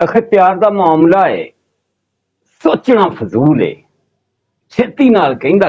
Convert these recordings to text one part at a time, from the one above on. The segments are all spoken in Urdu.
ਅਖੇ ਪਿਆਰ ਦਾ ਮਾਮਲਾ ਹੈ, ਸੋਚਣਾ ਫਜ਼ੂਲ ਹੈ, ਛੇਤੀ ਨਾਲ ਕਹਿੰਦਾ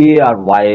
ARY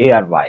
ARY,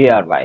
ARY,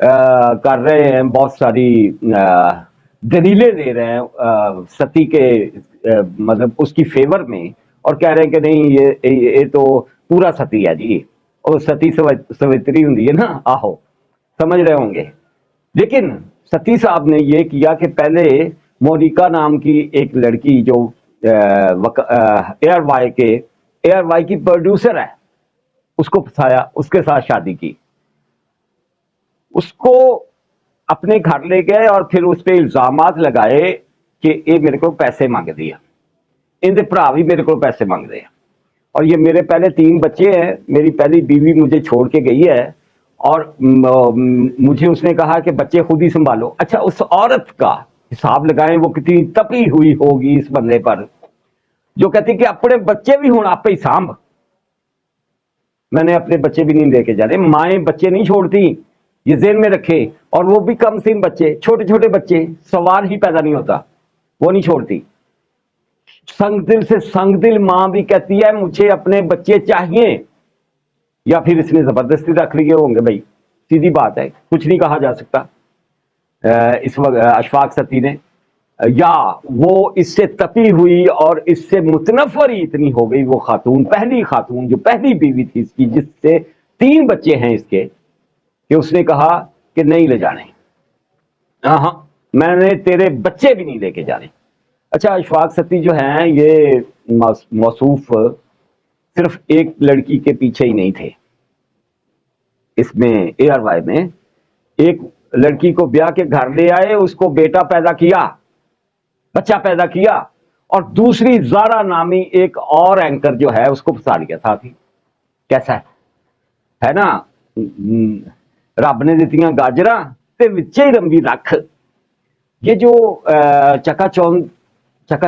کر رہے ہیں، بہت ساری دلیلیں دے رہے ہیں ستی کے مطلب اس کی فیور میں، اور کہہ رہے ہیں کہ نہیں یہ تو پورا ستی ہے جی، اور ستی سوتری ہوں ہے نا، آہو سمجھ رہے ہوں گے۔ لیکن ستی صاحب نے یہ کیا کہ پہلے مونیکا نام کی ایک لڑکی جو ایئر وائی کی پروڈیوسر ہے، اس کو پھنسایا، اس کے ساتھ شادی کی، اس کو اپنے گھر لے گئے اور پھر اس پہ الزامات لگائے کہ یہ میرے کو پیسے مانگ دیا، ان دے بھرا بھی میرے کو پیسے مانگ دے، اور یہ میرے پہلے 3 بچے ہیں، میری پہلی بیوی مجھے چھوڑ کے گئی ہے، اور مجھے اس نے کہا کہ بچے خود ہی سنبھالو۔ اچھا اس عورت کا حساب لگائیں وہ کتنی تپی ہوئی ہوگی اس بندے پر، جو کہتی کہ اپنے بچے بھی ہوں آپ ہی سانبھ، میں نے اپنے بچے بھی نہیں لے کے جانے، مائیں بچے نہیں چھوڑتی، یہ ذہن میں رکھے، اور وہ بھی کم سن بچے، چھوٹے چھوٹے بچے، سوال ہی پیدا نہیں ہوتا، وہ نہیں چھوڑتی۔ سنگ دل سے سنگ دل ماں بھی کہتی ہے مجھے اپنے بچے چاہیے، یا پھر اس نے زبردستی رکھ لیے ہوں گے، بھائی سیدھی بات ہے، کچھ نہیں کہا جا سکتا اس وقت اشفاق ستی نے، یا وہ اس سے تپی ہوئی اور اس سے متنفر ہی اتنی ہو گئی، وہ خاتون، پہلی خاتون جو پہلی بیوی تھی اس کی، جس سے 3 بچے ہیں اس کے، کہ اس نے کہا کہ نہیں لے جانے، ہاں میں نے تیرے بچے بھی نہیں لے کے جانے۔ اچھا اشفاق ستی جو ہیں یہ موصوف صرف ایک لڑکی کے پیچھے ہی نہیں تھے، اس میں اے آر وائی میں ایک لڑکی کو بیاہ کے گھر لے آئے، اس کو بیٹا پیدا کیا، بچہ پیدا کیا، اور دوسری زارا نامی ایک اور اینکر جو ہے اس کو پھنسا لیا تھا۔ کیسا ہے نا، رب نے دیتیاں گاجراں تے وچے ہی رمبی رکھ، یہ جو چکا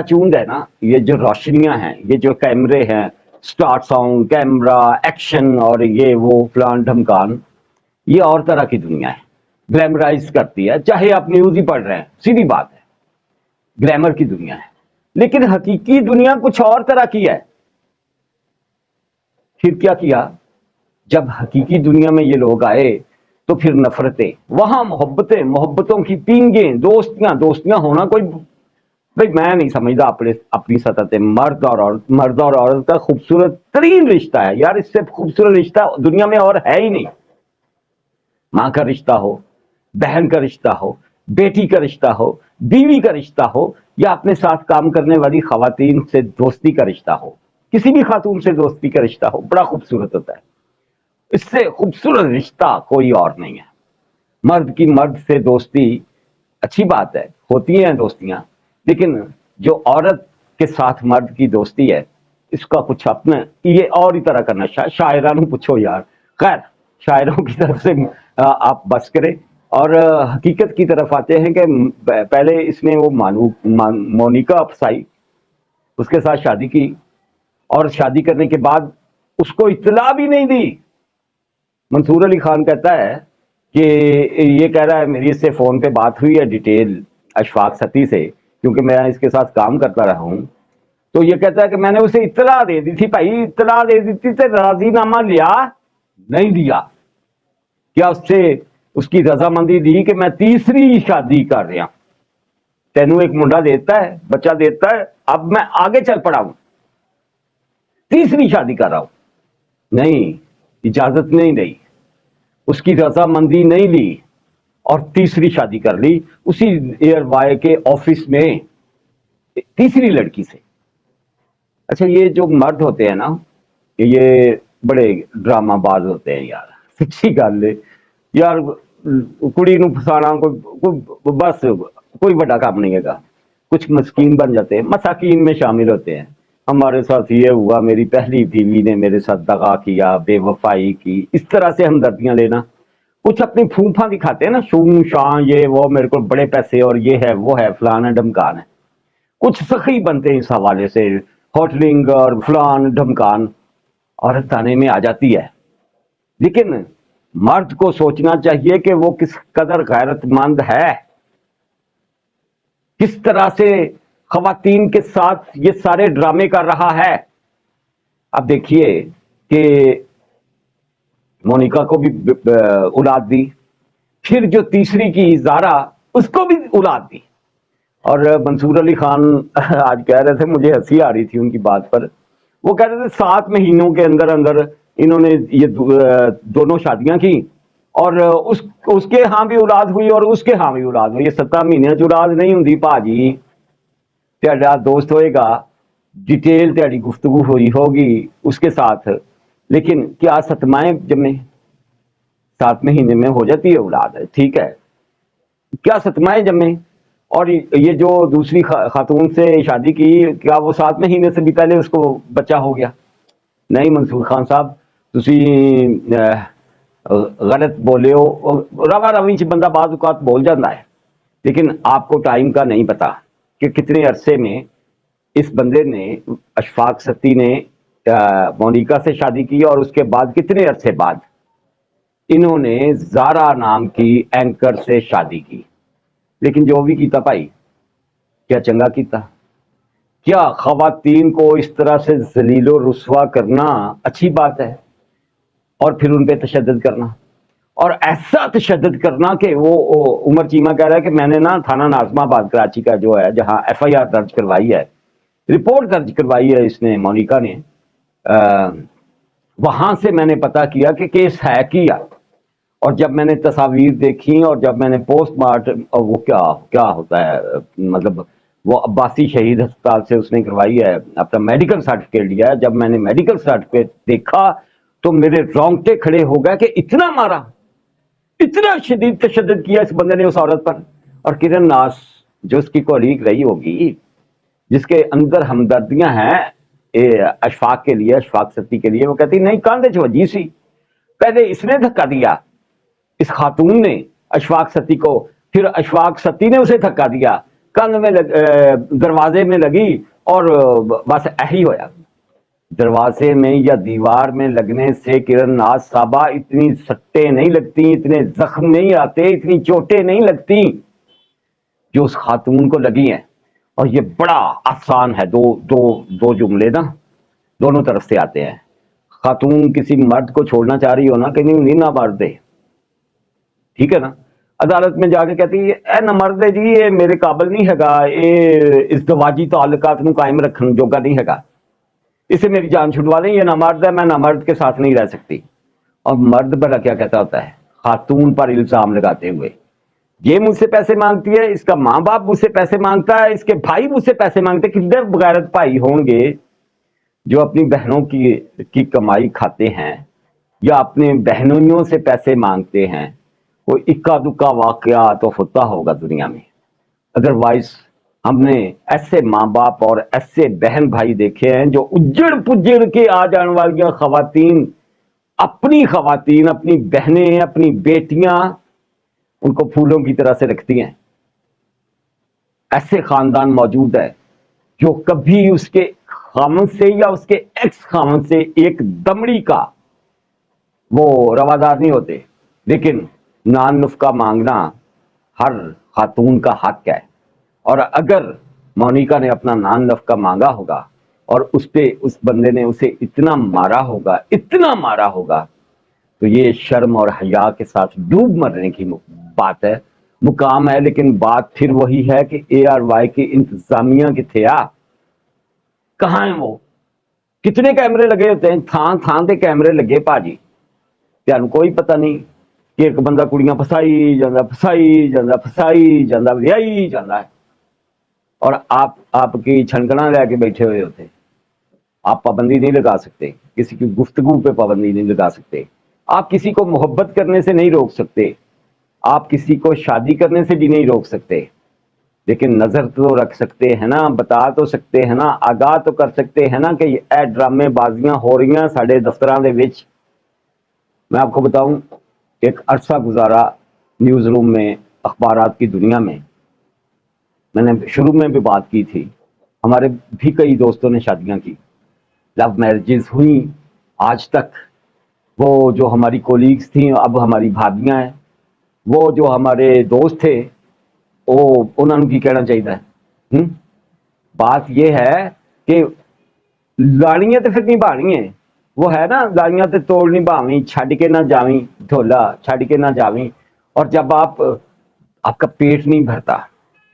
چوند ہے نا، یہ جو روشنیاں ہیں، یہ جو کیمرے ہیں، سٹارٹ ساؤنڈ، کیمرہ، ایکشن، اور یہ وہ فلان ڈھمکان، یہ اور طرح کی دنیا ہے، گلیمرائز کرتی ہے، چاہے آپ نیوز ہی پڑھ رہے ہیں، سیدھی بات ہے، گلیمر کی دنیا ہے، لیکن حقیقی دنیا کچھ اور طرح کی ہے۔ پھر کیا کیا، جب حقیقی دنیا میں یہ لوگ آئے تو پھر نفرتیں، وہاں محبتیں، محبتوں کی پینگیں، دوستیاں ہونا کوئی، بھائی میں نہیں سمجھتا اپنی سطح سے مرد اور عورت کا خوبصورت ترین رشتہ ہے یار، اس سے خوبصورت رشتہ دنیا میں اور ہے ہی نہیں۔ ماں کا رشتہ ہو، بہن کا رشتہ ہو، بیٹی کا رشتہ ہو، بیوی کا رشتہ ہو، یا اپنے ساتھ کام کرنے والی خواتین سے دوستی کا رشتہ ہو، کسی بھی خاتون سے دوستی کا رشتہ ہو، بڑا خوبصورت ہوتا ہے، اس سے خوبصورت رشتہ کوئی اور نہیں ہے۔ مرد کی مرد سے دوستی اچھی بات ہے، ہوتی ہیں دوستیاں، لیکن جو عورت کے ساتھ مرد کی دوستی ہے، اس کا کچھ اپنا یہ اور ہی طرح کا نشہ، شاعرانوں پوچھو یار، خیر شاعروں کی طرف سے آپ بس کریں، اور حقیقت کی طرف آتے ہیں کہ پہلے اس نے وہ مونیکا پھنسائی، اس کے ساتھ شادی کی، اور شادی کرنے کے بعد اس کو اطلاع بھی نہیں دی۔ منصور علی خان کہتا ہے کہ یہ کہہ رہا ہے میری اس سے فون پہ بات ہوئی ہے ڈیٹیل اشفاق ستی سے، کیونکہ میں اس کے ساتھ کام کرتا رہا ہوں، تو یہ کہتا ہے کہ میں نے اسے اطلاع دے دی تھی، بھائی اطلاع دے دی تھی تو راضی نامہ لیا نہیں دیا، کیا اس سے اس کی رضامندی دی کہ میں تیسری شادی کر رہا ہوں، تینوں ایک منڈا دیتا ہے، بچہ دیتا ہے، اب میں آگے چل پڑا ہوں، تیسری شادی کر رہا ہوں، نہیں، اجازت نہیں دی، اس کی رضامندی نہیں لی، اور تیسری شادی کر لی اسی ایئر وائی کے آفس میں تیسری لڑکی سے۔ اچھا یہ جو مرد ہوتے ہیں نا، یہ بڑے ڈرامہ باز ہوتے ہیں یار، سچی گل ہے یار، کڑی نو پھسانا بس کوئی بڑا کام نہیں ہے گا، کچھ مسکین بن جاتے ہیں، مساکین میں شامل ہوتے ہیں۔ ہمارے ساتھ یہ ہوا، میری پہلی بیوی نے میرے ساتھ دغا کیا، بے وفائی کی، اس طرح سے ہمدردیاں لینا، کچھ اپنی پھوپھاں دکھاتے ہیں نا، شون شان، یہ وہ میرے کو بڑے پیسے اور یہ ہے وہ ہے فلانا ڈھمکان ہے، کچھ سخی بنتے ہیں اس حوالے سے، ہوٹلنگ اور فلان ڈھمکان، عورت تانے میں آ جاتی ہے۔ لیکن مرد کو سوچنا چاہیے کہ وہ کس قدر غیرت مند ہے، کس طرح سے خواتین کے ساتھ یہ سارے ڈرامے کر رہا ہے۔ اب دیکھیے کہ مونیکا کو بھی اولاد دی، پھر جو تیسری کی زارا، اس کو بھی اولاد دی. اور منصور علی خان آج کہہ رہے تھے، مجھے ہنسی آ رہی تھی ان کی بات پر. وہ کہہ رہے تھے 7 مہینوں کے اندر اندر انہوں نے یہ دونوں شادیاں کی، اور اس کے ہاں بھی اولاد ہوئی اور اس کے ہاں بھی اولاد ہوئی. 7 مہینے اولاد نہیں ہوندی پاجی. تہاڈا دوست ہوئے گا، ڈیٹیل تہاڈی گفتگو ہوگی اس کے ساتھ، لیکن کیا 7 جمے؟ 7 مہینے میں ہو جاتی ہے اولاد، ٹھیک ہے، کیا 7 جمے؟ اور یہ جو دوسری خاتون سے شادی کی، کیا وہ 7 مہینے سے بھی پہلے اس کو بچہ ہو گیا؟ نہیں منصور خان صاحب، تسی غلط بولے ہو. روا روی چ بندہ بعض اوقات بول جاتا ہے، لیکن آپ کو ٹائم کا نہیں پتا کہ کتنے عرصے میں اس بندے نے، اشفاق ستی نے مونیکا سے شادی کی، اور اس کے بعد کتنے عرصے بعد انہوں نے زارا نام کی اینکر سے شادی کی. لیکن جو بھی کیتا بھائی، کیا چنگا کیتا؟ کیا خواتین کو اس طرح سے ذلیل و رسوا کرنا اچھی بات ہے؟ اور پھر ان پہ تشدد کرنا، اور ایسا تشدد کرنا کہ وہ عمر چیمہ کہہ رہا ہے کہ میں نے نا تھانہ ناظم آباد کراچی کا جو ہے، جہاں ایف آئی آر درج کروائی ہے، رپورٹ درج کروائی ہے اس نے، مونیکا نے، وہاں سے میں نے پتا کیا کہ کیس ہے کیا. اور جب میں نے تصاویر دیکھی اور جب میں نے پوسٹ مارٹم، وہ کیا ہوتا ہے، مطلب وہ عباسی شہید ہسپتال سے اس نے کروائی ہے، اپنا میڈیکل سرٹیفکیٹ لیا ہے. جب میں نے میڈیکل سرٹیفکیٹ دیکھا تو میرے رونگٹے کھڑے ہو گئے کہ اتنا مارا، اتنا شدید تشدد کیا اس بندے نے اس عورت پر. اور کرن ناز جو اس کی کولیگ رہی ہوگی، جس کے اندر ہمدردیاں ہیں اشفاق کے لیے، اشفاق ستی کے لیے، وہ کہتی نہیں، کاندھے چ وجی سی. پہلے اس نے دھکا دیا، اس خاتون نے اشفاق ستی کو، پھر اشفاق ستی نے اسے دھکا دیا، کندھ میں دروازے میں لگی، اور بس ایہی ہویا. دروازے میں یا دیوار میں لگنے سے کرن ناز صاحبہ اتنی سٹیں نہیں لگتی، اتنے زخم نہیں آتے، اتنی چوٹیں نہیں لگتی جو اس خاتون کو لگی ہیں. اور یہ بڑا آسان ہے، دو جملے نا دونوں طرف سے آتے ہیں. خاتون کسی مرد کو چھوڑنا چاہ رہی ہو نا، کہ نہیں نہ مرد دے، ٹھیک ہے نا، عدالت میں جا کے کہتی ہے اے نہ مرد جی، یہ میرے قابل نہیں ہے گا، یہ ازدواجی تعلقات نو قائم رکھن جوگا نہیں ہے گا، اسے میری جان چھڑوا دیں، یہ نہ مرد ہے، میں نہ مرد کے ساتھ نہیں رہ سکتی. اور مرد بڑا کیا کہتا ہوتا ہے خاتون پر الزام لگاتے ہوئے، یہ مجھ سے پیسے مانگتی ہے، اس کا ماں باپ مجھ سے پیسے مانگتا ہے، اس کے بھائی مجھ سے پیسے مانگتے. کتنے بغیرت بھائی ہوں گے جو اپنی بہنوں کی کمائی کھاتے ہیں یا اپنے بہنوئیوں سے پیسے مانگتے ہیں. کوئی اکا دکا واقعہ تو ہوتا ہوگا دنیا میں، ادروائز ہم نے ایسے ماں باپ اور ایسے بہن بھائی دیکھے ہیں جو اجڑ پجڑ کے آ جان والی خواتین، اپنی بہنیں، اپنی بیٹیاں، ان کو پھولوں کی طرح سے رکھتی ہیں. ایسے خاندان موجود ہے جو کبھی اس کے خامن سے یا اس کے ایکس خامن سے ایک دمڑی کا وہ روادار نہیں ہوتے. لیکن نان نفقہ مانگنا ہر خاتون کا حق ہے، اور اگر مونیکا نے اپنا نان نفقہ مانگا ہوگا اور اس پہ اس بندے نے اسے اتنا مارا ہوگا تو یہ شرم اور حیا کے ساتھ ڈوب مرنے کی بات ہے، مقام ہے. لیکن بات پھر وہی ہے کہ اے آر وائی کی انتظامیہ کتھے آ، کہاں ہیں وہ؟ کتنے کیمرے لگے ہوتے ہیں، تھان تے کیمرے لگے پاجی، تانوں کوئی پتہ نہیں کہ ایک بندہ کڑیاں پھسائی جاندہ ویائی جاندہ ہے، اور آپ کی چھنکنا لے کے بیٹھے ہوئے ہوتے. آپ پابندی نہیں لگا سکتے، کسی کی گفتگو پہ پابندی نہیں لگا سکتے، آپ کسی کو محبت کرنے سے نہیں روک سکتے، آپ کسی کو شادی کرنے سے بھی نہیں روک سکتے. لیکن نظر تو رکھ سکتے ہیں نا، بتا تو سکتے ہیں نا، آگاہ تو کر سکتے ہیں نا کہ اے ڈرامے بازیاں ہو رہی ہیں ساڈے دفتراں دے وچ. میں آپ کو بتاؤں، ایک عرصہ گزارا نیوز روم میں، اخبارات کی دنیا میں نے شروع میں بھی بات کی تھی، ہمارے بھی کئی دوستوں نے شادیاں کی، لو میرجز ہوئی. آج تک وہ جو ہماری کولیگز تھیں اب ہماری بھابیاں ہیں، وہ جو ہمارے دوست تھے وہ انہوں کی کہنا چاہیے. بات یہ ہے کہ لانیاں تو پھر نہیں بانی ہیں، وہ ہے نا، لانیاں تے توڑ نہیں باویں، چھڈ کے نہ جاویں ڈھولا، چھڈ کے نہ جاویں. اور جب آپ کا پیٹ نہیں بھرتا،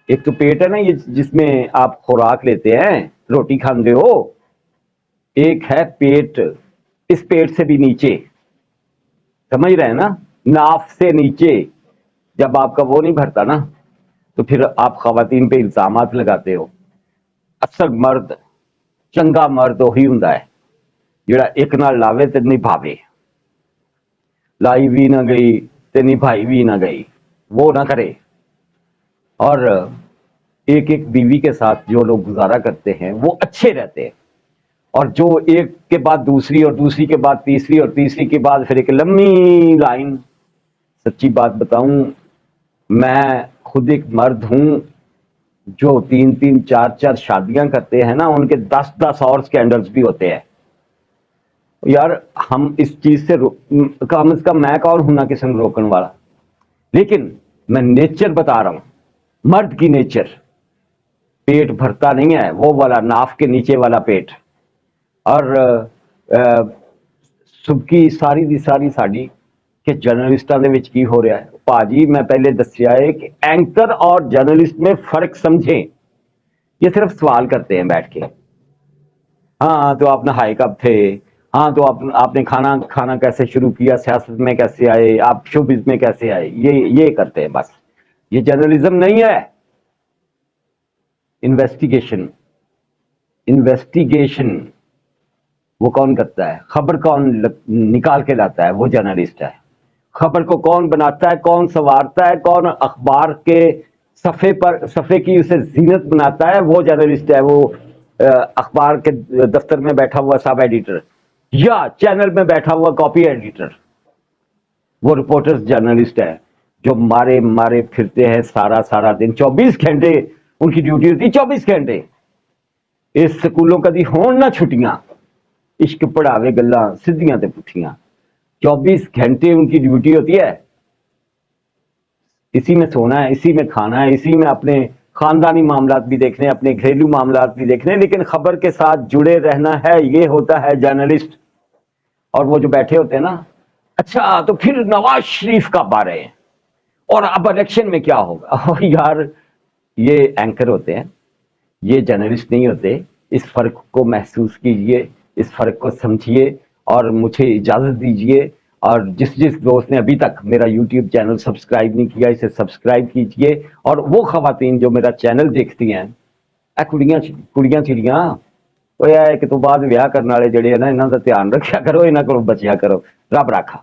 ایک تو پیٹ ہے نا یہ جس میں آپ خوراک لیتے ہیں، روٹی کھاندے ہو، ایک ہے پیٹ، اس پیٹ سے بھی نیچے، سمجھ رہے ہیں نا، ناف سے نیچے جب آپ کا وہ نہیں بھرتا نا، تو پھر آپ خواتین پہ الزامات لگاتے ہو۔ اصل مرد، چنگا مرد وہی ہوندا ہے جڑا ایک نال لاوے تے نبھاوے، لائی بھی نہ گئی تے نبھائی بھی نہ گئی، وہ نہ کرے۔ اور ایک ایک بیوی کے ساتھ جو لوگ گزارا کرتے ہیں وہ اچھے رہتے ہیں، اور جو ایک کے بعد دوسری اور دوسری کے بعد تیسری اور تیسری کے بعد پھر ایک لمبی لائن۔ سچی بات بتاؤں، میں خود ایک مرد ہوں، جو تین تین چار چار شادیاں کرتے ہیں نا، ان کے 10 اور سکینڈلز بھی ہوتے ہیں۔ یار ہم اس چیز سے کم از کم میں کون ہوں نا کسی نے روکن والا، لیکن میں نیچر بتا رہا ہوں، مرد کی نیچر۔ پیٹ بھرتا نہیں ہے، وہ والا ناف کے نیچے والا پیٹ۔ اور صبح کی ساری دی ساری ساڈی کہ جرنلسٹاں دے وچ کی ہو رہا ہے پاجی، میں پہلے دسیا ہے کہ اینکر اور جرنلسٹ میں فرق سمجھیں۔ یہ صرف سوال کرتے ہیں بیٹھ کے، ہاں تو آپ نہائے کب تھے، ہاں تو آپ نے کھانا کیسے شروع کیا، سیاست میں کیسے آئے، آپ شوبز میں کیسے آئے، یہ کرتے ہیں بس۔ یہ جرنلزم نہیں ہے۔ انویسٹیگیشن وہ کون کرتا ہے؟ خبر کون نکال کے لاتا ہے؟ وہ جرنلسٹ ہے۔ خبر کو کون بناتا ہے، کون سنوارتا ہے، کون اخبار کے صفحے کی اسے زینت بناتا ہے، وہ جرنلسٹ ہے۔ وہ اخبار کے دفتر میں بیٹھا ہوا سب ایڈیٹر یا چینل میں بیٹھا ہوا کاپی ایڈیٹر، وہ رپورٹرز جرنلسٹ ہے جو مارے پھرتے ہیں سارا دن، 24 گھنٹے ان کی ڈیوٹی ہوتی ہے، 24 گھنٹے۔ اس سکولوں کا دی ہون نہ چھٹیاں، عشق پڑھاوے گلاں سدھیاں تے پٹھیاں، 24 گھنٹے ان کی ڈیوٹی ہوتی ہے۔ اسی میں سونا ہے، اسی میں کھانا ہے، اسی میں اپنے خاندانی معاملات بھی دیکھنے، اپنے گھریلو معاملات بھی دیکھنے، لیکن خبر کے ساتھ جڑے رہنا ہے، یہ ہوتا ہے جرنلسٹ۔ اور وہ جو بیٹھے ہوتے ہیں نا، اچھا تو پھر نواز شریف کا بارے ہیں اور اب الیکشن میں کیا ہوگا؟ یار یہ اینکر ہوتے ہیں، یہ جرنلسٹ نہیں ہوتے۔ اس فرق کو محسوس کیجئے، اس فرق کو سمجھیے، اور مجھے اجازت دیجئے، اور جس دوست نے ابھی تک میرا یوٹیوب چینل سبسکرائب نہیں کیا، اسے سبسکرائب کیجئے۔ اور وہ خواتین جو میرا چینل دیکھتی ہیں، کڑیاں چڑیاں، وہ یہ کہ تو بعد ویاہ کرنے والے جڑے ہیں نا، انہاں دا دھیان رکھیا کرو، انہاں کو بچیا کرو۔ رب راکھا۔